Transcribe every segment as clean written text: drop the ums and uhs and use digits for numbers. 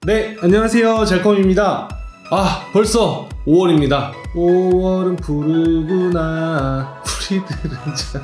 네, 안녕하세요. 잘컴입니다. 벌써 5월입니다. 5월은 푸르구나. 우리들은 참.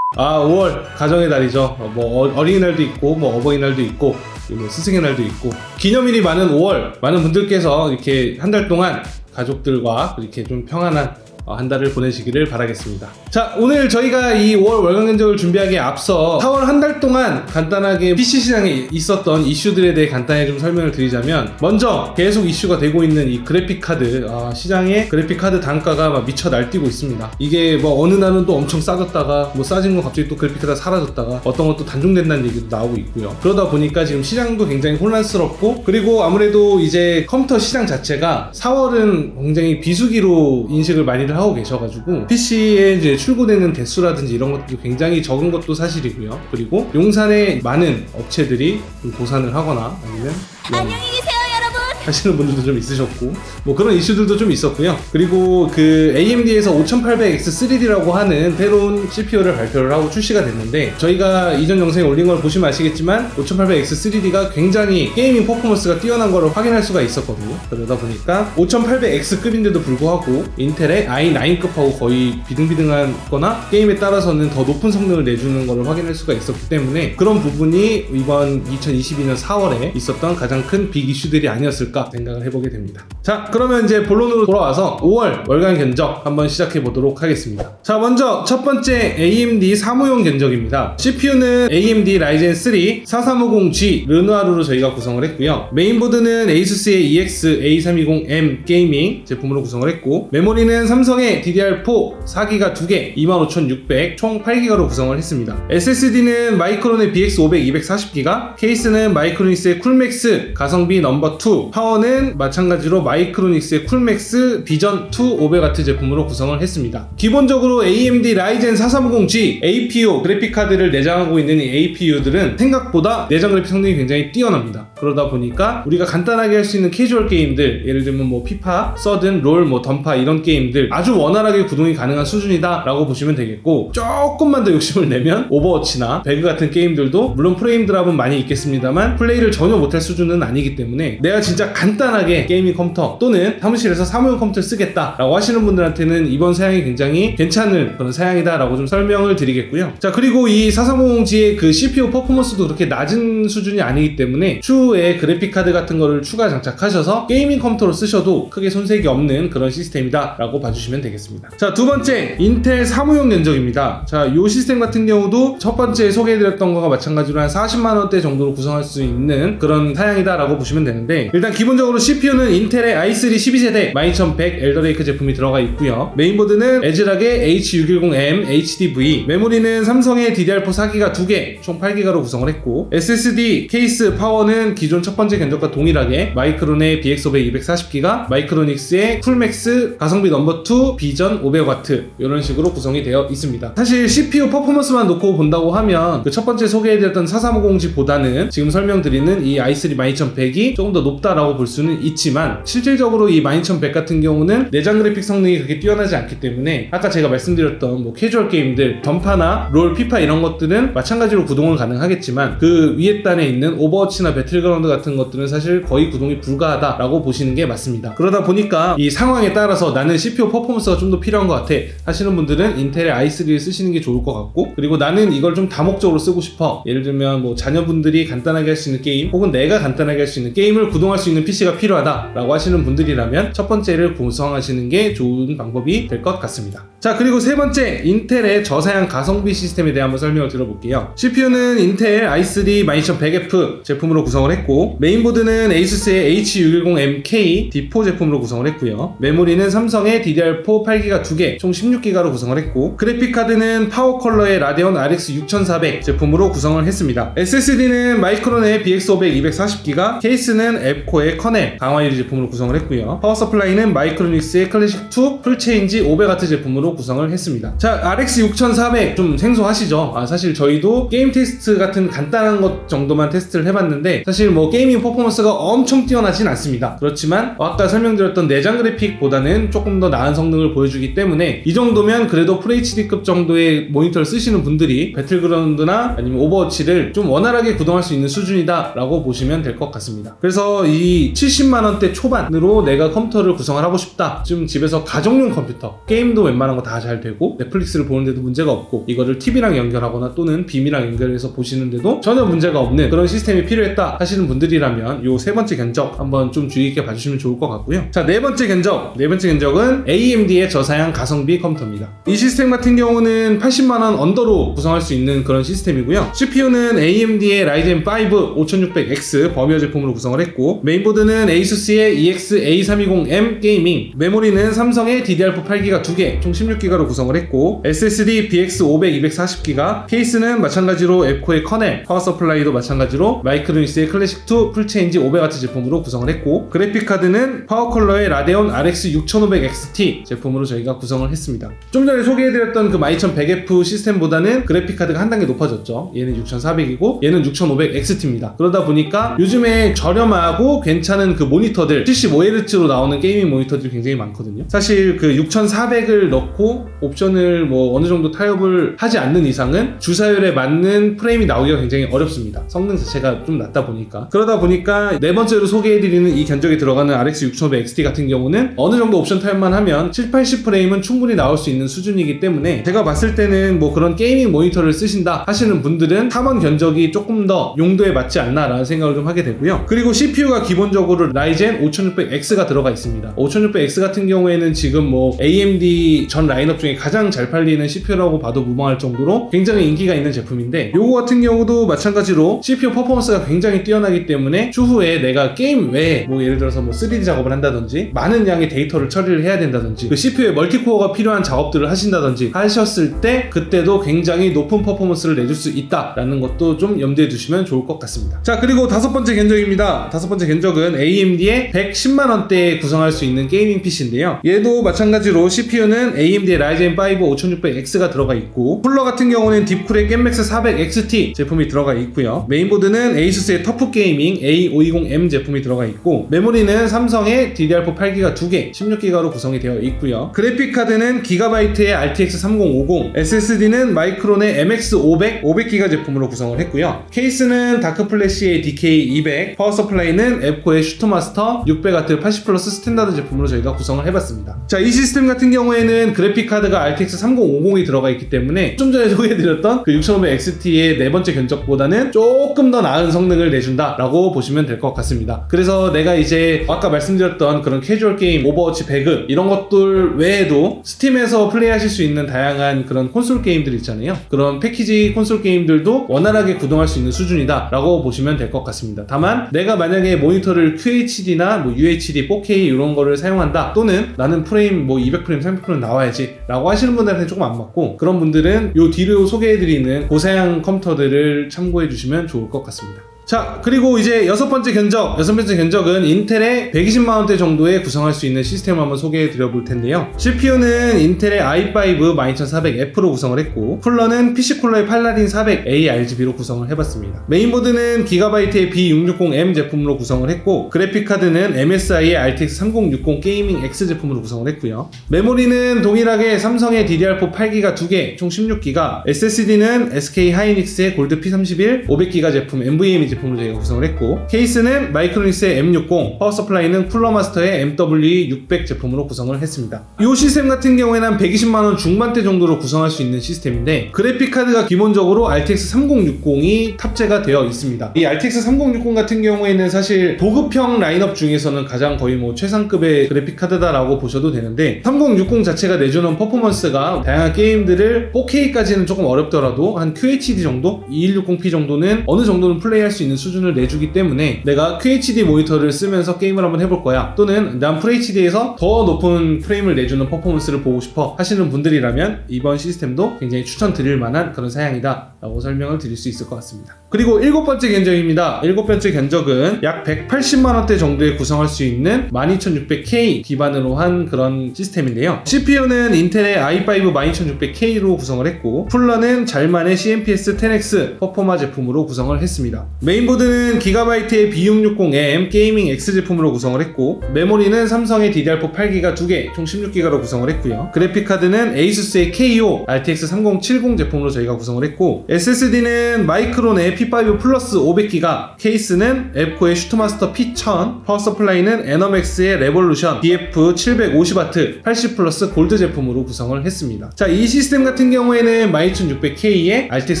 5월 가정의 달이죠. 뭐 어린이날도 있고, 뭐 어버이날도 있고, 뭐 스승의 날도 있고, 기념일이 많은 5월, 많은 분들께서 이렇게 한 달 동안 가족들과 이렇게 좀 평안한 한 달을 보내시기를 바라겠습니다. 자, 오늘 저희가 이 5월 월간 견적을 준비하기에 앞서 4월 한 달 동안 간단하게 PC 시장에 있었던 이슈들에 대해 간단히 좀 설명을 드리자면, 먼저 계속 이슈가 되고 있는 이 그래픽 카드, 시장에 그래픽 카드 단가가 막 미쳐 날뛰고 있습니다. 이게 뭐 어느 날은 또 엄청 싸졌다가 뭐 싸진 건 갑자기 또 그래픽 카드가 사라졌다가 어떤 것도 단종된다는 얘기도 나오고 있고요. 그러다 보니까 지금 시장도 굉장히 혼란스럽고, 그리고 아무래도 이제 컴퓨터 시장 자체가 4월은 굉장히 비수기로 인식을 많이들 하고 계셔가지고 PC에 이제 출고되는 대수라든지 이런 것들이 굉장히 적은 것도 사실이고요. 그리고 용산에 많은 업체들이 좀 도산을 하거나 아니면 안녕히 계세요, 여러분. 하시는 분들도 좀 있으셨고, 뭐 그런 이슈들도 좀 있었고요. 그리고 그 AMD에서 5800X3D라고 하는 새로운 CPU를 발표를 하고 출시가 됐는데, 저희가 이전 영상에 올린 걸 보시면 아시겠지만 5800X3D가 굉장히 게이밍 퍼포먼스가 뛰어난 걸 확인할 수가 있었거든요. 그러다 보니까 5800X급인데도 불구하고 인텔의 i9급하고 거의 비등비등한 거나 게임에 따라서는 더 높은 성능을 내주는 걸 확인할 수가 있었기 때문에, 그런 부분이 이번 2022년 4월에 있었던 가장 큰 빅 이슈들이 아니었을까 생각을 해보게 됩니다. 자, 그러면 이제 본론으로 돌아와서 5월 월간 견적 한번 시작해 보도록 하겠습니다. 자, 먼저 첫 번째 AMD 사무용 견적입니다. CPU는 AMD 라이젠 3 4350G 르누아르로 저희가 구성을 했고요. 메인보드는 ASUS의 EX A320M 게이밍 제품으로 구성을 했고, 메모리는 삼성의 DDR4 4기가 2개 25600 총 8기가로 구성을 했습니다. SSD는 마이크론의 BX500 240기가, 케이스는 마이크로닉스의 쿨맥스 가성비 넘버2, 파워는 마찬가지로 마이크로닉스의 쿨맥스 비전 2 500W 제품으로 구성을 했습니다. 기본적으로 AMD 라이젠 4350G APU 그래픽카드를 내장하고 있는 이 APU들은 생각보다 내장 그래픽 성능이 굉장히 뛰어납니다. 그러다 보니까 우리가 간단하게 할 수 있는 캐주얼 게임들, 예를 들면 뭐 피파, 서든, 롤, 뭐 던파 이런 게임들 아주 원활하게 구동이 가능한 수준이다 라고 보시면 되겠고, 조금만 더 욕심을 내면 오버워치나 배그 같은 게임들도 물론 프레임 드랍은 많이 있겠습니다만 플레이를 전혀 못할 수준은 아니기 때문에, 내가 진짜 간단하게 게이밍 컴퓨터 또는 사무실에서 사무용 컴퓨터를 쓰겠다 라고 하시는 분들한테는 이번 사양이 굉장히 괜찮은 그런 사양이다 라고 좀 설명을 드리겠고요. 자, 그리고 이 4350G의 그 CPU 퍼포먼스도 그렇게 낮은 수준이 아니기 때문에 추후에 그래픽 카드 같은 거를 추가 장착하셔서 게이밍 컴퓨터로 쓰셔도 크게 손색이 없는 그런 시스템이다 라고 봐주시면 되겠습니다. 자, 두 번째 인텔 사무용 견적입니다. 자, 이 시스템 같은 경우도 첫 번째 소개해드렸던 거가 마찬가지로 한 40만원대 정도로 구성할 수 있는 그런 사양이다 라고 보시면 되는데, 일단 기본적으로 CPU는 인텔의 i3 12세대 12100 엘더레이크 제품이 들어가 있고요. 메인보드는 에즈락의 H610M HDV, 메모리는 삼성의 DDR4 4기가 2개 총 8기가로 구성을 했고, SSD, 케이스, 파워는 기존 첫 번째 견적과 동일하게 마이크론의 BX500 240기가, 마이크로닉스의 쿨맥스 가성비 넘버2 비전 500W 이런 식으로 구성이 되어 있습니다. 사실 CPU 퍼포먼스만 놓고 본다고 하면 그 첫 번째 소개해드렸던 4350G보다는 지금 설명드리는 이 i3 12100이 조금 더 높다라고 볼 수는 있지만, 실질적으로 이 12100 같은 경우는 내장 그래픽 성능이 그렇게 뛰어나지 않기 때문에 아까 제가 말씀드렸던 뭐 캐주얼 게임들, 던파나 롤, 피파 이런 것들은 마찬가지로 구동은 가능하겠지만, 그 위에 단에 있는 오버워치나 배틀그라운드 같은 것들은 사실 거의 구동이 불가하다라고 보시는 게 맞습니다. 그러다 보니까 이 상황에 따라서 나는 CPU 퍼포먼스가 좀 더 필요한 것 같아 하시는 분들은 인텔의 i3를 쓰시는 게 좋을 것 같고, 그리고 나는 이걸 좀 다목적으로 쓰고 싶어, 예를 들면 뭐 자녀분들이 간단하게 할 수 있는 게임 혹은 내가 간단하게 할 수 있는 게임을 구동할 수 있는 PC가 필요하다 라고 하시는 분들이라면 첫 번째를 구성하시는 게 좋은 방법이 될 것 같습니다. 자, 그리고 세 번째 인텔의 저사양 가성비 시스템에 대해 한번 설명을 드려볼게요. CPU는 인텔 i3 12100F 제품으로 구성을 했고, 메인보드는 ASUS의 H610MK D4 제품으로 구성을 했고요. 메모리는 삼성의 DDR4 8기가 2개 총 16기가로 구성을 했고, 그래픽카드는 파워컬러의 라데온 RX 6400 제품으로 구성을 했습니다. SSD는 마이크론의 BX500 240기가, 케이스는 앱코의 커넬 강화 유리 제품으로 구성을 했고요. 파워 서플라이는 마이크로닉스의 클래식2 풀체인지 500W 제품으로 구성을 했습니다. 자, RX 6400 좀 생소하시죠? 사실 저희도 게임 테스트 같은 간단한 것 정도만 테스트를 해봤는데, 사실 사실 뭐 게이밍 퍼포먼스가 엄청 뛰어나진 않습니다. 그렇지만 아까 설명드렸던 내장 그래픽보다는 조금 더 나은 성능을 보여주기 때문에 이 정도면 그래도 FHD급 정도의 모니터를 쓰시는 분들이 배틀그라운드나 아니면 오버워치를 좀 원활하게 구동할 수 있는 수준이다 라고 보시면 될 것 같습니다. 그래서 이 70만원대 초반으로 내가 컴퓨터를 구성을 하고 싶다, 좀 집에서 가정용 컴퓨터, 게임도 웬만한 거 다 잘 되고 넷플릭스를 보는데도 문제가 없고 이거를 TV랑 연결하거나 또는 빔이랑 연결해서 보시는데도 전혀 문제가 없는 그런 시스템이 필요했다 하시는 분들이라면 요 세 번째 견적 한번 좀 주의 있게 봐주시면 좋을 것 같고요. 자, 네 번째 견적은 AMD의 저사양 가성비 컴퓨터입니다. 이 시스템 같은 경우는 80만원 언더로 구성할 수 있는 그런 시스템이고요. CPU는 AMD의 라이젠 5 5600X 버미어 제품으로 구성을 했고, 메인보드는 ASUS의 EX-A320M 게이밍, 메모리는 삼성의 DDR4 8기가 2개, 총 16기가로 구성을 했고, SSD BX500 240기가, 케이스는 마찬가지로 앱코의 커넬, 파워 서플라이도 마찬가지로 마이크로닉스의 클래식2 풀체인지 500W 제품으로 구성을 했고, 그래픽카드는 파워컬러의 라데온 RX 6500XT 제품으로 저희가 구성을 했습니다. 좀 전에 소개해드렸던 그 12100F 시스템보다는 그래픽카드가 한 단계 높아졌죠. 얘는 6400이고 얘는 6500XT입니다. 그러다 보니까 요즘에 저렴하고 괜찮은 그 모니터들 75Hz로 나오는 게이밍 모니터들이 굉장히 많거든요. 사실 그 6400을 넣고 옵션을 뭐 어느 정도 타협을 하지 않는 이상은 주사율에 맞는 프레임이 나오기가 굉장히 어렵습니다. 성능 자체가 좀 낮다 보니까. 그러다 보니까 네 번째로 소개해드리는 이 견적에 들어가는 RX 6500XT 같은 경우는 어느 정도 옵션 타협만 하면 7, 80프레임은 충분히 나올 수 있는 수준이기 때문에 제가 봤을 때는 뭐 그런 게이밍 모니터를 쓰신다 하시는 분들은 3원 견적이 조금 더 용도에 맞지 않나 라는 생각을 좀 하게 되고요. 그리고 CPU가 기본적으로 라이젠 5600X가 들어가 있습니다. 5600X 같은 경우에는 지금 뭐 AMD 전 라인업 중에 가장 잘 팔리는 CPU라고 봐도 무방할 정도로 굉장히 인기가 있는 제품인데, 요거 같은 경우도 마찬가지로 CPU 퍼포먼스가 굉장히 뛰어나기 때문에 추후에 내가 게임 외에 뭐 예를 들어서 뭐 3D 작업을 한다든지 많은 양의 데이터를 처리를 해야 된다든지 그 CPU에 멀티코어가 필요한 작업들을 하신다든지 하셨을 때 그때도 굉장히 높은 퍼포먼스를 내줄 수 있다라는 것도 좀 염두에 두시면 좋을 것 같습니다. 자, 그리고 다섯 번째 견적입니다. 다섯 번째 견적은 AMD의 110만원대에 구성할 수 있는 게이밍 PC인데요. 얘도 마찬가지로 CPU는 AMD의 라이젠 5 5600X가 들어가 있고, 쿨러 같은 경우는 딥쿨의 겜맥스 400XT 제품이 들어가 있고요. 메인보드는 ASUS의 터프 게이밍 A520M 제품이 들어가 있고, 메모리는 삼성의 DDR4 8기가 2개, 16기가로 구성이 되어 있고요. 그래픽카드는 기가바이트의 RTX 3050, SSD는 마이크론의 MX500 500기가 제품으로 구성을 했고요. 케이스는 다크플래시의 DK200, 파워 서플라이는 앱코의 슈터마스터 600W 80플러스 스탠다드 제품으로 저희가 구성을 해봤습니다. 자, 이 시스템 같은 경우에는 그래픽카드가 RTX 3050이 들어가 있기 때문에 좀 전에 소개해드렸던 그 6500XT의 네 번째 견적보다는 조금 더 나은 성능을 내준다 라고 보시면 될 것 같습니다. 그래서 내가 이제 아까 말씀드렸던 그런 캐주얼 게임, 오버워치, 배그 이런 것들 외에도 스팀에서 플레이하실 수 있는 다양한 그런 콘솔 게임들 있잖아요. 그런 패키지 콘솔 게임들도 원활하게 구동할 수 있는 수준이다 라고 보시면 될 것 같습니다. 다만 내가 만약에 모니터를 QHD나 뭐 UHD, 4K 이런 거를 사용한다, 또는 나는 프레임 뭐 200프레임, 300프레임 나와야지 라고 하시는 분들한테 조금 안 맞고, 그런 분들은 요 뒤로 소개해드리는 고사양 컴퓨터들을 참고해 주시면 좋을 것 같습니다. 자, 그리고 이제 여섯 번째 견적은 인텔의 120만원대 정도에 구성할 수 있는 시스템을 한번 소개해 드려 볼 텐데요. CPU는 인텔의 i5 12400F로 구성을 했고, 쿨러는 PC쿨러의 팔라딘 400A RGB로 구성을 해봤습니다. 메인보드는 기가바이트의 B660M 제품으로 구성을 했고, 그래픽카드는 MSI의 RTX 3060 게이밍 X 제품으로 구성을 했고요. 메모리는 동일하게 삼성의 DDR4 8기가 2개, 총 16기가, SSD는 SK 하이닉스의 골드 P31 500기가 제품 NVMe 제품으로 저희가 구성을 했고, 케이스는 마이크로닉스의 M60, 파워 서플라이는 쿨러마스터의 MW600 제품으로 구성을 했습니다. 이 시스템 같은 경우에는 한 120만원 중반대 정도로 구성할 수 있는 시스템인데, 그래픽카드가 기본적으로 RTX 3060이 탑재가 되어 있습니다. 이 RTX 3060 같은 경우에는 사실 보급형 라인업 중에서는 가장 거의 뭐 최상급의 그래픽카드다라고 보셔도 되는데, 3060 자체가 내주는 퍼포먼스가 다양한 게임들을 4K까지는 조금 어렵더라도 한 QHD 정도? 2160p 정도는 어느 정도는 플레이할 수 있는 수준을 내주기 때문에 내가 QHD 모니터를 쓰면서 게임을 한번 해볼 거야, 또는 난 FHD에서 더 높은 프레임을 내주는 퍼포먼스를 보고 싶어 하시는 분들이라면 이번 시스템도 굉장히 추천드릴 만한 그런 사양이다 라고 설명을 드릴 수 있을 것 같습니다. 그리고 일곱 번째 견적입니다. 일곱 번째 견적은 약 180만원대 정도에 구성할 수 있는 12600K 기반으로 한 그런 시스템인데요. CPU는 인텔의 i5 12600K로 구성을 했고, 쿨러는 잘만의 CMPS 10X 퍼포마 제품으로 구성을 했습니다. 메인보드는 기가바이트의 B660M 게이밍 X 제품으로 구성을 했고, 메모리는 삼성의 DDR4 8기가 2개 총 16기가로 구성을 했고요. 그래픽카드는 ASUS의 KO RTX 3070 제품으로 저희가 구성을 했고, SSD는 마이크론의 P5 플러스 500기가, 케이스는 앱코의 슈트마스터 P1000, 파워 서플라이는 에너맥스의 레볼루션 DF750W 80 플러스 골드 제품으로 구성을 했습니다. 자, 이 시스템 같은 경우에는 12600K의 RTX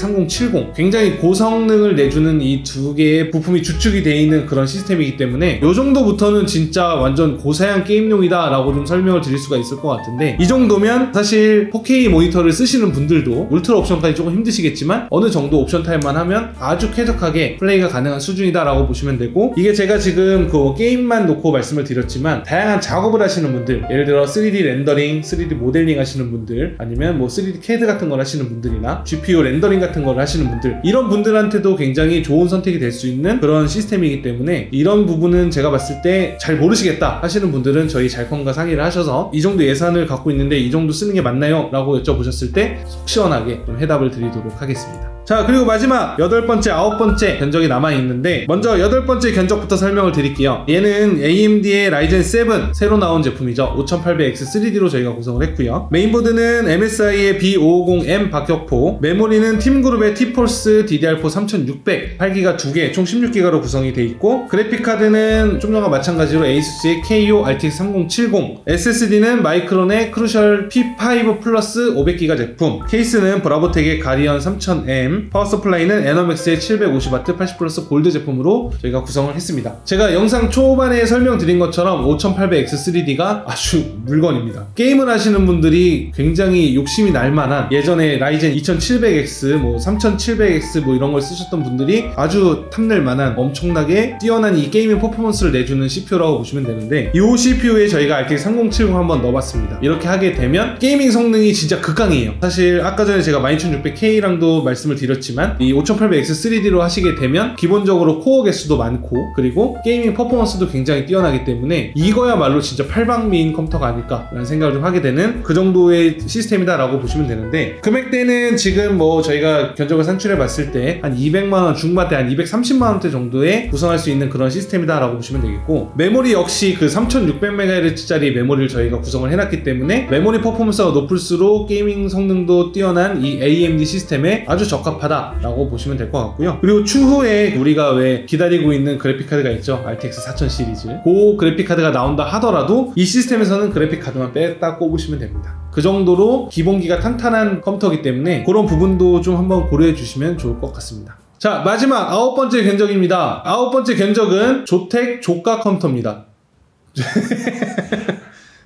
3070, 굉장히 고성능을 내주는 이 두 개의 부품이 주축이 되어 있는 그런 시스템이기 때문에 이 정도부터는 진짜 완전 고사양 게임용이다 라고 좀 설명을 드릴 수가 있을 것 같은데, 이 정도면 사실 4K 모니터를 쓰시는 분들도 울트라 옵션까지 조금 힘드시겠지만 어느 정도 옵션 타입만 하면 아주 쾌적하게 플레이가 가능한 수준이다 라고 보시면 되고, 이게 제가 지금 그 게임만 놓고 말씀을 드렸지만 다양한 작업을 하시는 분들, 예를 들어 3D 렌더링, 3D 모델링 하시는 분들, 아니면 뭐 3D CAD 같은 걸 하시는 분들이나 GPU 렌더링 같은 걸 하시는 분들, 이런 분들한테도 굉장히 좋은 선택이 될 수 있는 그런 시스템이기 때문에 이런 부분은 제가 봤을 때 잘 모르시겠다 하시는 분들은 저희 잘컴과 상의를 하셔서 이 정도 예산을 갖고 있는데 이 정도 쓰는 게 맞나요? 라고 여쭤보셨을 때 속 시원하게 좀 해답을 드리도록 하겠습니다. 자, 그리고 마지막 8번째, 9번째 견적이 남아있는데, 먼저 8번째 견적부터 설명을 드릴게요. 얘는 AMD의 라이젠 7 새로 나온 제품이죠. 5800X3D로 저희가 구성을 했고요. 메인보드는 MSI의 B550M 박격포, 메모리는 팀그룹의 Tforce DDR4 3600 8기가 2개 총 16기가로 구성이 되어 있고, 그래픽카드는 좀 전과 마찬가지로 ASUS의 KO RTX 3070, SSD는 마이크론의 크루셜 P5 플러스 500기가 제품, 케이스는 브라보텍의 가디언 3000M, 파워 서플라이는 에너맥스의 750W 80 플러스 골드 제품으로 저희가 구성을 했습니다. 제가 영상 초반에 설명드린 것처럼 5800X3D가 아주 물건입니다. 게임을 하시는 분들이 굉장히 욕심이 날 만한, 예전에 라이젠 2700X, 뭐 3700X 뭐 이런 걸 쓰셨던 분들이 아주 탐낼 만한 엄청나게 뛰어난 이 게이밍 퍼포먼스를 내주는 CPU라고 보시면 되는데, 이 CPU에 저희가 RTX 3070 한번 넣어봤습니다. 이렇게 하게 되면 게이밍 성능이 진짜 극강이에요. 사실 아까 전에 제가 12600K랑도 말씀을 드렸지만 이 5800X3D로 하시게 되면 기본적으로 코어 개수도 많고, 그리고 게이밍 퍼포먼스도 굉장히 뛰어나기 때문에 이거야말로 진짜 팔방미인 컴퓨터가 아닐까라는 생각을 좀 하게 되는 그 정도의 시스템이다 라고 보시면 되는데, 금액대는 지금 뭐 저희가 견적을 산출해 봤을 때 한 200만원 중반대, 한 230만원대 정도에 구성할 수 있는 그런 시스템이다 라고 보시면 되겠고, 메모리 역시 그 3600MHz짜리 메모리를 저희가 구성을 해놨기 때문에 메모리 퍼포먼스가 높을수록 게이밍 성능도 뛰어난 이 AMD 시스템에 아주 적합하다라고 보시면 될 것 같고요. 그리고 추후에 우리가 왜 기다리고 있는 그래픽카드가 있죠. RTX 4000 시리즈. 그 그래픽카드가 나온다 하더라도 이 시스템에서는 그래픽카드만 뺐다 꼽으시면 됩니다. 그 정도로 기본기가 탄탄한 컴퓨터이기 때문에 그런 부분도 좀 한번 고려해 주시면 좋을 것 같습니다. 자, 마지막 9번째 견적입니다. 9번째 견적은 조텍 조가 컴퓨터입니다.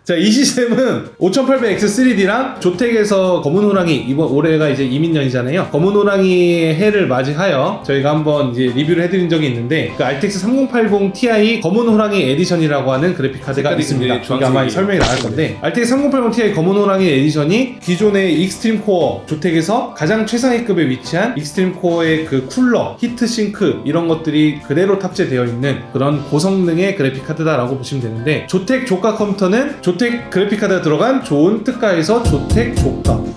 자, 이 시스템은 5800X3D랑 조텍에서 검은 호랑이, 이번 올해가 이제 이민년이잖아요. 검은 호랑이의 해를 맞이하여 저희가 한번 이제 리뷰를 해드린 적이 있는데, 그 RTX 3080 Ti 검은 호랑이 에디션이라고 하는 그래픽 카드가 있습니다. 이게 아마 설명이 나갈 건데, RTX 3080 Ti 검은 호랑이 에디션이 기존의 익스트림 코어, 조텍에서 가장 최상위급에 위치한 익스트림 코어의 그 쿨러, 히트 싱크 이런 것들이 그대로 탑재되어 있는 그런 고성능의 그래픽 카드다라고 보시면 되는데, 조텍 조가 컴퓨터는 조텍 그래픽카드가 들어간 좋은 특가에서 조텍 조가입니다.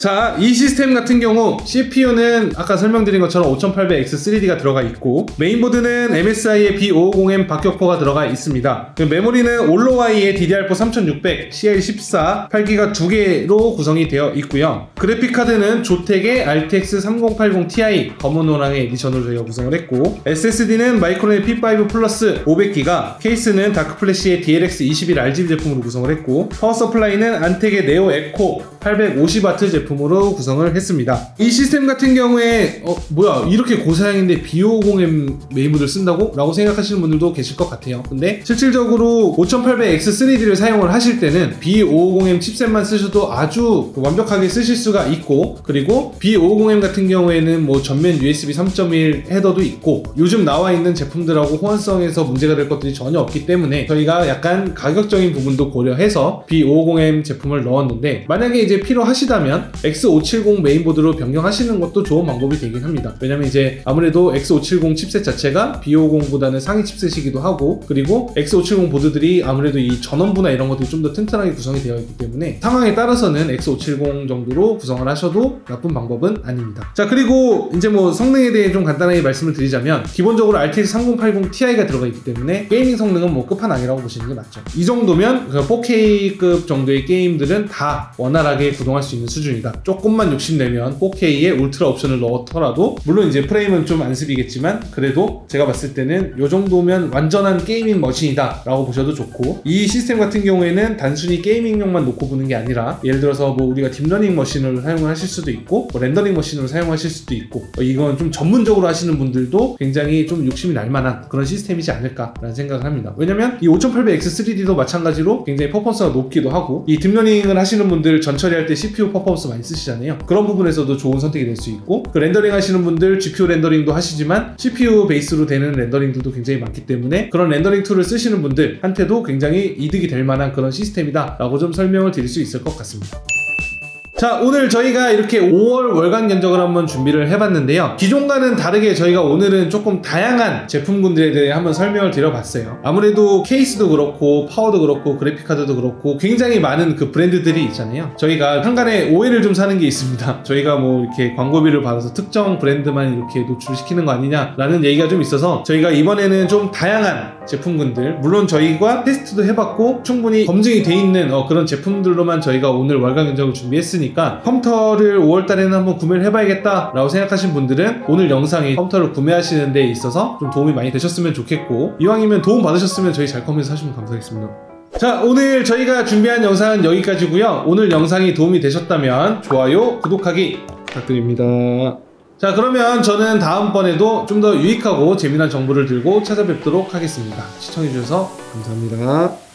자, 이 시스템 같은 경우 CPU는 아까 설명드린 것처럼 5800X3D가 들어가 있고, 메인보드는 MSI의 B550M 박격포가 들어가 있습니다. 메모리는 올로와이의 DDR4 3600 CL14 8기가 2개로 구성이 되어 있고요. 그래픽카드는 조텍의 RTX 3080 Ti 검은 호랑이 에디션으로 저희가 구성을 했고, SSD는 마이크론의 P5 플러스 500기가, 케이스는 다크플래시의 DLX21 RGB 제품으로 구성을 했고, 파워 서플라이는 안텍의 네오 에코 850W 제품으로 구성을 했습니다. 이 시스템 같은 경우에 뭐야 이렇게 고사양인데 B550M 메인보드를 쓴다고? 라고 생각하시는 분들도 계실 것 같아요. 근데 실질적으로 5800X3D를 사용을 하실 때는 B550M 칩셋만 쓰셔도 아주 완벽하게 쓰실 수가 있고, 그리고 B550M 같은 경우에는 뭐 전면 USB 3.1 헤더도 있고, 요즘 나와 있는 제품들하고 호환성에서 문제가 될 것들이 전혀 없기 때문에 저희가 약간 가격적인 부분도 고려해서 B550M 제품을 넣었는데, 만약에 이제 이제 필요하시다면 X570 메인보드로 변경하시는 것도 좋은 방법이 되긴 합니다. 왜냐면 이제 아무래도 X570 칩셋 자체가 B50보다는 상위 칩셋이기도 하고, 그리고 X570 보드들이 아무래도 이 전원부나 이런 것들이 좀 더 튼튼하게 구성이 되어 있기 때문에 상황에 따라서는 X570 정도로 구성을 하셔도 나쁜 방법은 아닙니다. 자, 그리고 이제 뭐 성능에 대해 좀 간단하게 말씀을 드리자면 기본적으로 RTX 3080 Ti가 들어가 있기 때문에 게이밍 성능은 뭐 끝판왕이라고 보시는 게 맞죠. 이 정도면 4K급 정도의 게임들은 다 원활하게 구동할 수 있는 수준이다. 조금만 욕심내면 4K에 울트라 옵션을 넣더라도, 물론 이제 프레임은 좀 안습이겠지만 그래도 제가 봤을 때는 이 정도면 완전한 게이밍 머신이다 라고 보셔도 좋고, 이 시스템 같은 경우에는 단순히 게이밍용만 놓고 보는 게 아니라 예를 들어서 뭐 우리가 딥러닝 머신을 사용을 하실 수도 있고 뭐 렌더링 머신으로 사용하실 수도 있고, 이건 좀 전문적으로 하시는 분들도 굉장히 좀 욕심이 날 만한 그런 시스템이지 않을까라는 생각을 합니다. 왜냐면 이 5800X3D도 마찬가지로 굉장히 퍼포먼스가 높기도 하고, 이 딥러닝을 하시는 분들 전 처리할 때 CPU 퍼포먼스 많이 쓰시잖아요. 그런 부분에서도 좋은 선택이 될 수 있고, 그 렌더링 하시는 분들 GPU 렌더링도 하시지만 CPU 베이스로 되는 렌더링들도 굉장히 많기 때문에 그런 렌더링 툴을 쓰시는 분들한테도 굉장히 이득이 될 만한 그런 시스템이다 라고 좀 설명을 드릴 수 있을 것 같습니다. 자, 오늘 저희가 이렇게 5월 월간 견적을 한번 준비를 해봤는데요. 기존과는 다르게 저희가 오늘은 조금 다양한 제품군들에 대해 한번 설명을 드려봤어요. 아무래도 케이스도 그렇고 파워도 그렇고 그래픽카드도 그렇고 굉장히 많은 그 브랜드들이 있잖아요. 저희가 한간에 오해를 좀 사는 게 있습니다. 저희가 뭐 이렇게 광고비를 받아서 특정 브랜드만 이렇게 노출시키는 거 아니냐라는 얘기가 좀 있어서 저희가 이번에는 좀 다양한 제품군들, 물론 저희가 테스트도 해봤고 충분히 검증이 돼 있는 그런 제품들로만 저희가 오늘 월간 견적을 준비했으니까 컴퓨터를 5월달에는 한번 구매를 해봐야겠다 라고 생각하신 분들은 오늘 영상이 컴퓨터를 구매하시는 데 있어서 좀 도움이 많이 되셨으면 좋겠고, 이왕이면 도움 받으셨으면 저희 잘컴에서 사시면 감사하겠습니다. 자, 오늘 저희가 준비한 영상은 여기까지고요. 오늘 영상이 도움이 되셨다면 좋아요, 구독하기 부탁드립니다. 자, 그러면 저는 다음번에도 좀 더 유익하고 재미난 정보를 들고 찾아뵙도록 하겠습니다. 시청해주셔서 감사합니다.